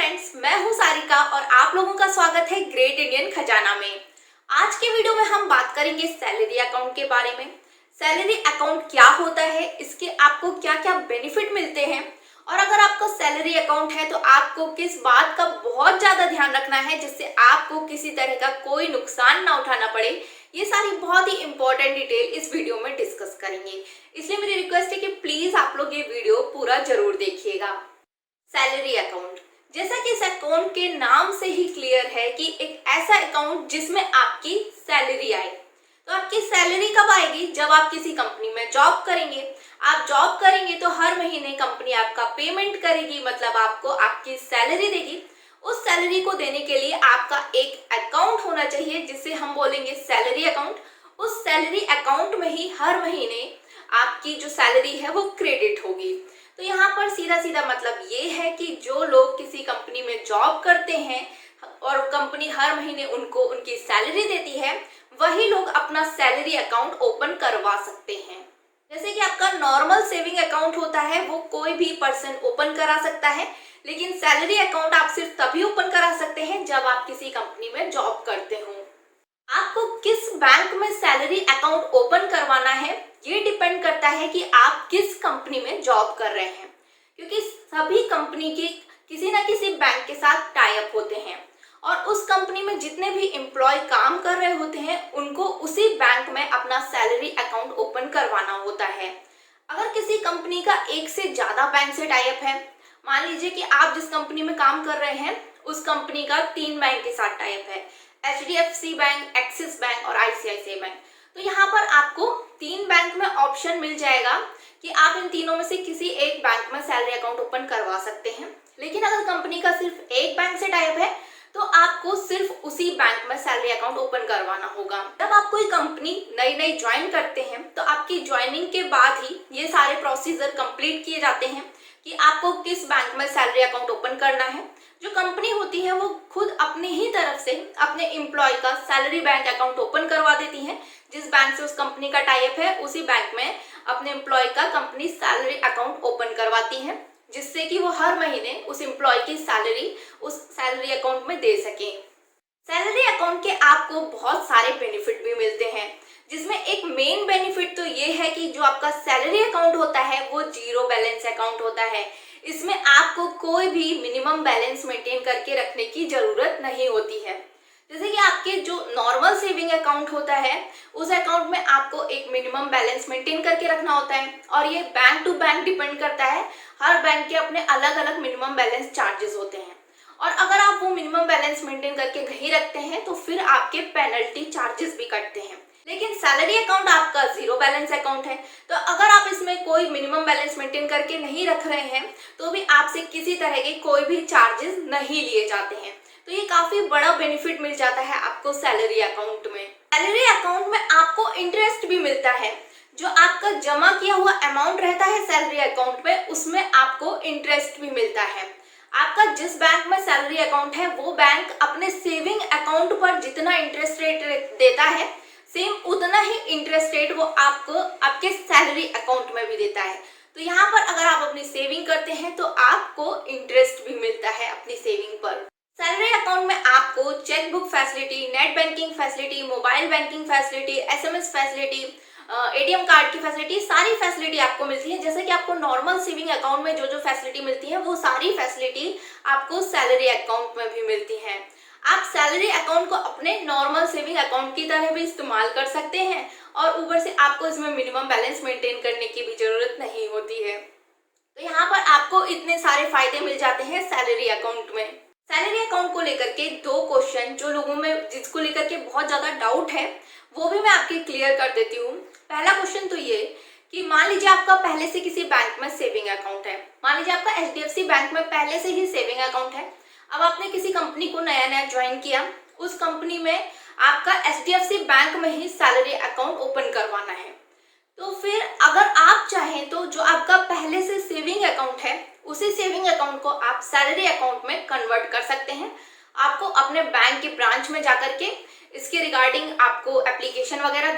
Friends, मैं हूं सारिका और आप लोगों का स्वागत है ग्रेट इंडियन खजाना में। आज के वीडियो में हम बात करेंगे सैलरी अकाउंट के बारे में। सैलरी अकाउंट क्या होता है, इसके आपको क्या क्या बेनिफिट मिलते हैं और अगर आपका सैलरी अकाउंट है तो आपको किस बात का बहुत ज्यादा ध्यान रखना है जिससे आपको किसी तरह का कोई नुकसान ना उठाना पड़े। ये सारी बहुत ही इंपॉर्टेंट डिटेल इस वीडियो में डिस्कस करेंगे, इसलिए मेरी रिक्वेस्ट है कि प्लीज आप लोग ये वीडियो पूरा जरूर देखिएगा। सैलरी अकाउंट, जैसा कि इस अकाउंट के नाम से ही क्लियर है कि एक ऐसा अकाउंट जिसमें आपकी सैलरी आए। तो आपकी सैलरी कब आएगी? जब आप किसी कंपनी में जॉब करेंगे। आप जॉब करेंगे तो हर महीने कंपनी आपका पेमेंट करेगी, मतलब आपको आपकी सैलरी देगी। उस सैलरी को देने के लिए आपका एक अकाउंट होना चाहिए जिसे हम बोलेंगे सैलरी अकाउंट। उस सैलरी अकाउंट में ही हर महीने आपकी जो सैलरी है वो क्रेडिट होगी। तो यहाँ पर सीधा सीधा मतलब ये है कि जो लोग किसी कंपनी में जॉब करते हैं और कंपनी हर महीने उनको उनकी सैलरी देती है, वही लोग अपना सैलरी अकाउंट ओपन करवा सकते हैं। जैसे कि आपका नॉर्मल सेविंग अकाउंट होता है वो कोई भी पर्सन ओपन करा सकता है, लेकिन सैलरी अकाउंट आप सिर्फ तभी ओपन करा सकते हैं जब आप किसी कंपनी में जॉब करते हो। आपको किस बैंक में सैलरी अकाउंट ओपन करवाना है ये डिपेंड करता है कि आप किस कंपनी में जॉब कर रहे हैं, क्योंकि सभी कंपनी के किसी ना किसी बैंक के साथ टाई अप होते हैं और उस कंपनी में जितने भी एम्प्लॉय काम कर रहे होते हैं उनको उसी बैंक में अपना सैलरी अकाउंट ओपन करवाना होता है। अगर किसी कंपनी का एक से ज्यादा बैंक से टाई अप है, मान लीजिए कि आप जिस कंपनी में काम कर रहे हैं उस कंपनी का 3 बैंक के साथ टाई अप है, HDFC बैंक, एक्सिस बैंक और ICICI बैंक। तो यहाँ पर आपको 3 बैंक में ऑप्शन मिल जाएगा कि आप इन तीनों में से किसी एक बैंक में सैलरी अकाउंट ओपन करवा सकते हैं। लेकिन अगर कंपनी का सिर्फ एक बैंक से टाई अप है तो आपको सिर्फ उसी बैंक में सैलरी अकाउंट ओपन करवाना होगा। जब आप कोई कंपनी नई ज्वाइन करते हैं तो आपकी ज्वाइनिंग के बाद ही ये सारे प्रोसीजर कंप्लीट किए जाते हैं कि आपको किस बैंक में सैलरी अकाउंट ओपन करना है। जो कंपनी होती है वो खुद अपने ही तरफ से अपने एम्प्लॉय का सैलरी बैंक अकाउंट ओपन करवा देती है। जिस बैंक से उस कंपनी का टाई अप है उसी बैंक में अपने एम्प्लॉय का कंपनी सैलरी अकाउंट ओपन करवाती है, जिससे कि वो हर महीने उस एम्प्लॉय की सैलरी उस सैलरी अकाउंट में दे सके। सैलरी अकाउंट के आपको बहुत सारे बेनिफिट भी मिलते हैं, जिसमें एक मेन बेनिफिट तो ये है कि जो आपका सैलरी अकाउंट होता है वो जीरो बैलेंस अकाउंट होता है। इसमें आपको कोई भी मिनिमम बैलेंस मेंटेन करके रखने की जरूरत नहीं होती है। जैसे कि आपके जो नॉर्मल सेविंग अकाउंट होता है उस अकाउंट में आपको एक मिनिमम बैलेंस मेंटेन करके रखना होता है और ये बैंक टू बैंक डिपेंड करता है। हर बैंक के अपने अलग अलग मिनिमम बैलेंस चार्जेस होते हैं और अगर आप वो मिनिमम बैलेंस मेंटेन करके नहीं रखते हैं तो फिर आपके पेनल्टी चार्जेस भी कटते हैं। लेकिन सैलरी अकाउंट आपका जीरो बैलेंस अकाउंट है, तो अगर आप इसमें कोई मिनिमम बैलेंस मेंटेन करके नहीं रख रहे हैं तो भी आपसे किसी तरह के कोई भी चार्जेस नहीं लिए जाते हैं। तो ये काफी बड़ा बेनिफिट मिल जाता है आपको सैलरी अकाउंट में। सैलरी अकाउंट में आपको इंटरेस्ट भी मिलता है। जो आपका जमा किया हुआ अमाउंट रहता है सैलरी अकाउंट में उसमें आपको इंटरेस्ट भी मिलता है। आपका जिस बैंक में सैलरी अकाउंट है वो बैंक अपने सेविंग अकाउंट पर जितना इंटरेस्ट रेट देता है सेम उतना ही इंटरेस्ट रेट वो आपको आपके सैलरी अकाउंट में भी देता है। तो यहाँ पर अगर आप अपनी सेविंग करते हैं तो आपको इंटरेस्ट भी मिलता है अपनी सेविंग पर। सैलरी अकाउंट में आपको cheque book facility, net banking facility, mobile banking facility, SMS facility, ATM card की फैसिलिटी, सारी फैसिलिटी आपको मिलती है। जैसे कि आपको नॉर्मल सेविंग अकाउंट में जो फैसिलिटी मिलती है वो सारी फैसिलिटी आपको सैलरी अकाउंट में भी मिलती है। आप सैलरी अकाउंट को अपने नॉर्मल सेविंग अकाउंट की तरह भी इस्तेमाल कर सकते हैं और ऊपर से आपको इसमें मिनिमम बैलेंस मेंटेन करने की भी जरूरत नहीं होती है। तो यहाँ पर आपको इतने सारे फायदे मिल जाते हैं सैलरी अकाउंट में। सैलरी अकाउंट को लेकर के 2 क्वेश्चन जो लोगों में जिसको लेकर के बहुत ज्यादा डाउट है वो भी मैं आपके क्लियर कर देती हूँ। पहला क्वेश्चन तो ये कि मान लीजिए आपका पहले से किसी बैंक में सेविंग अकाउंट है, मान लीजिए आपका HDFC बैंक में पहले से ही सेविंग अकाउंट है। अब आपने किसी कंपनी को नया ज्वाइन किया, उस कंपनी में आपका HDFC बैंक में ही सैलरी अकाउंट ओपन करवाना है। तो फिर अगर आप चाहें तो जो आपका पहले से सेविंग अकाउंट है उसी सेविंग अकाउंट को आप सैलरी अकाउंट में कन्वर्ट कर सकते हैं। आपको अपने बैंक के ब्रांच में जाकर के इसके रिगार्डिंग आपको एप्लीकेशन वगैरह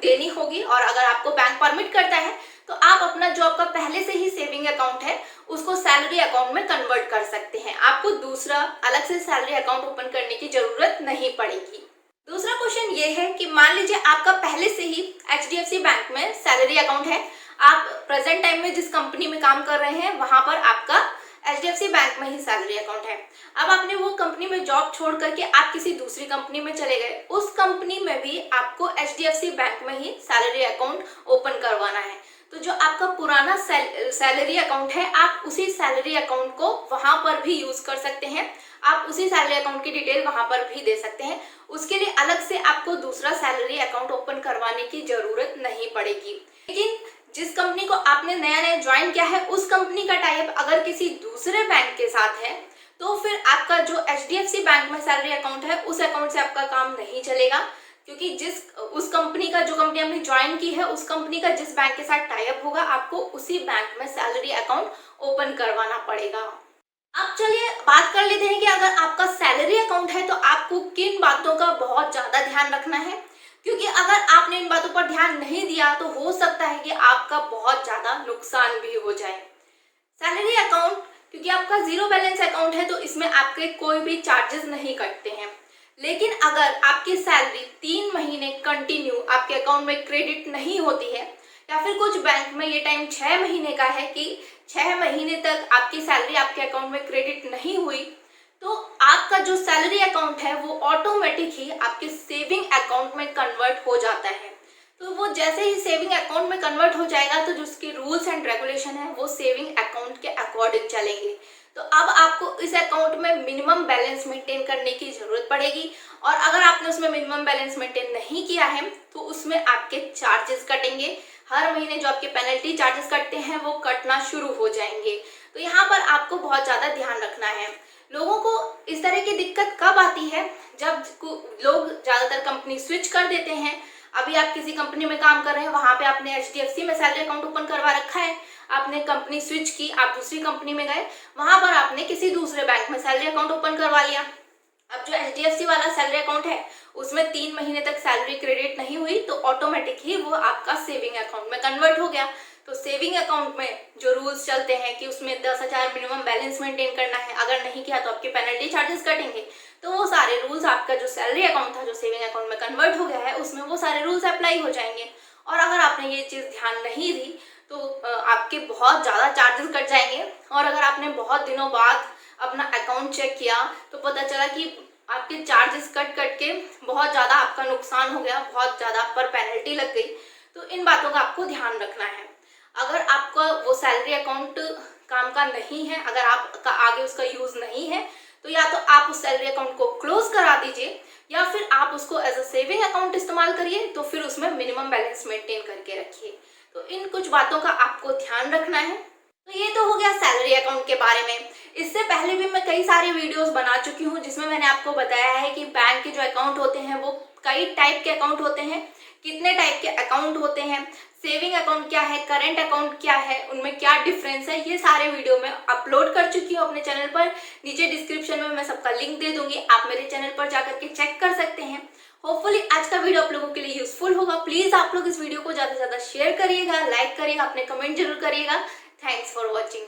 देनी होगी। और अगर आपको बैंक परमिट करता है तो आप अपना जो आपका पहले से ही सेविंग अकाउंट है उसको सैलरी अकाउंट में कन्वर्ट कर सकते हैं। आपको दूसरा अलग से सैलरी अकाउंट ओपन करने की जरूरत नहीं पड़ेगी। दूसरा क्वेश्चन ये है कि मान लीजिए आपका पहले से ही HDFC बैंक में सैलरी अकाउंट है, आप प्रेजेंट टाइम में जिस कंपनी में काम कर रहे हैं वहां पर आपका HDFC बैंक में ही सैलरी अकाउंट है। अब आपने वो कंपनी में जॉब छोड़ करके आप किसी दूसरी कंपनी में चले गए, उस कंपनी में भी आपको HDFC बैंक में ही सैलरी अकाउंट ओपन करवाना है। तो जो आपका पुराना सैलरी अकाउंट है आप उसी सैलरी अकाउंट को वहां पर भी यूज कर सकते हैं, आप उसी सैलरी अकाउंट की डिटेल वहां पर भी दे सकते हैं। उसके लिए अलग से आपको दूसरा सैलरी अकाउंट ओपन करवाने की जरूरत नहीं पड़ेगी। लेकिन जिस कंपनी को आपने नया नया ज्वाइन किया है उस कंपनी का टाइप अगर किसी दूसरे बैंक के साथ है तो फिर आपका जो HDFC बैंक में सैलरी अकाउंट है उस अकाउंट से आपका काम नहीं चलेगा, क्योंकि उस कंपनी का जो कंपनी आपने ज्वाइन की है उस कंपनी का जिस बैंक के साथ टाई अप होगा आपको उसी बैंक में सैलरी अकाउंट ओपन करवाना पड़ेगा। अब चलिए बात कर लेते हैं कि अगर आपका सैलरी अकाउंट है तो आपको किन बातों का बहुत ज्यादा ध्यान रखना है, क्योंकि अगर आपने इन बातों पर ध्यान नहीं दिया तो हो सकता है कि आपका बहुत ज्यादा नुकसान भी हो जाए। सैलरी अकाउंट क्योंकि आपका जीरो बैलेंस अकाउंट है तो इसमें आपके कोई भी चार्जेस नहीं कटते हैं। लेकिन अगर आपकी सैलरी 3 महीने कंटिन्यू आपके अकाउंट में क्रेडिट नहीं होती है या फिर कुछ बैंक में ये टाइम 6 महीने का है कि 6 महीने तक आपकी सैलरी आपके अकाउंट में क्रेडिट नहीं हुई, तो आपका जो सैलरी अकाउंट है वो ऑटोमेटिक ही आपके सेविंग अकाउंट में कन्वर्ट हो जाता है। तो वो जैसे ही सेविंग अकाउंट में कन्वर्ट हो जाएगा तो जो उसके रूल्स एंड रेगुलेशन है वो सेविंग अकाउंट के अकॉर्डिंग चलेंगे। तो अब आपको इस अकाउंट में मिनिमम बैलेंस मेंटेन करने की जरूरत पड़ेगी, और अगर आपने उसमें मिनिमम बैलेंस मेंटेन नहीं किया है तो उसमें आपके चार्जेस कटेंगे। हर महीने जो आपके पेनल्टी चार्जेस कटते हैं वो कटना शुरू हो जाएंगे। तो यहाँ पर आपको बहुत ज़्यादा ध्यान रखना है। लोगों को इस तरह की दिक्कत कब आती है, जब लोग ज़्यादातर कंपनी स्विच कर देते हैं। अभी आप किसी कंपनी में काम कर रहे हैं, वहां पे आपने HDFC में सैलरी अकाउंट ओपन करवा रखा है, आपने कंपनी स्विच की, आप दूसरी कंपनी में गए, वहां पर आपने किसी दूसरे बैंक में सैलरी अकाउंट ओपन करवा लिया। अब जो HDFC वाला सैलरी अकाउंट है उसमें 3 महीने तक सैलरी क्रेडिट नहीं हुई तो ऑटोमेटिक ही वो आपका सेविंग अकाउंट में कन्वर्ट हो गया। तो सेविंग अकाउंट में जो रूल्स चलते हैं कि उसमें 10,000 मिनिमम बैलेंस मेंटेन करना है, अगर नहीं किया तो आपके पेनल्टी चार्जेस कटेंगे, तो वो सारे रूल्स आपका जो सैलरी अकाउंट था जो सेविंग अकाउंट में कन्वर्ट हो गया है उसमें वो सारे रूल्स अप्लाई हो जाएंगे। और अगर आपने ये चीज़ ध्यान नहीं दी तो आपके बहुत ज़्यादा चार्जेस कट जाएंगे। और अगर आपने बहुत दिनों बाद अपना अकाउंट चेक किया तो पता चला कि आपके चार्जेस कट के बहुत ज़्यादा आपका नुकसान हो गया, बहुत ज़्यादा आप पर पेनल्टी लग गई। तो इन बातों का आपको ध्यान रखना है। अगर आपका वो सैलरी अकाउंट काम का नहीं है, अगर आपका आगे उसका यूज़ नहीं है, तो या तो आप उस सैलरी अकाउंट को क्लोज करा दीजिए या फिर आप उसको एज अ सेविंग अकाउंट इस्तेमाल करिए, तो फिर उसमें मिनिमम बैलेंस मेंटेन करके रखिए। तो इन कुछ बातों का आपको ध्यान रखना है। तो ये तो हो गया सैलरी अकाउंट के बारे में। इससे पहले भी मैं कई सारे वीडियोस बना चुकी हूँ जिसमें मैंने आपको बताया है कि बैंक के जो अकाउंट होते हैं वो कई टाइप के अकाउंट होते हैं, कितने टाइप के अकाउंट होते हैं, सेविंग अकाउंट क्या है, करेंट अकाउंट क्या है, उनमें क्या डिफरेंस है, ये सारे वीडियो मैं अपलोड कर चुकी हूँ अपने चैनल पर। नीचे डिस्क्रिप्शन में मैं सबका लिंक दे दूंगी, आप मेरे चैनल पर जाकर के चेक कर सकते हैं। होपफुली आज का वीडियो आप लोगों के लिए यूजफुल होगा। प्लीज आप लोग इस वीडियो को ज्यादा से ज्यादा शेयर करिएगा, लाइक करिएगा, अपने कमेंट जरूर करिएगा। Thanks for watching.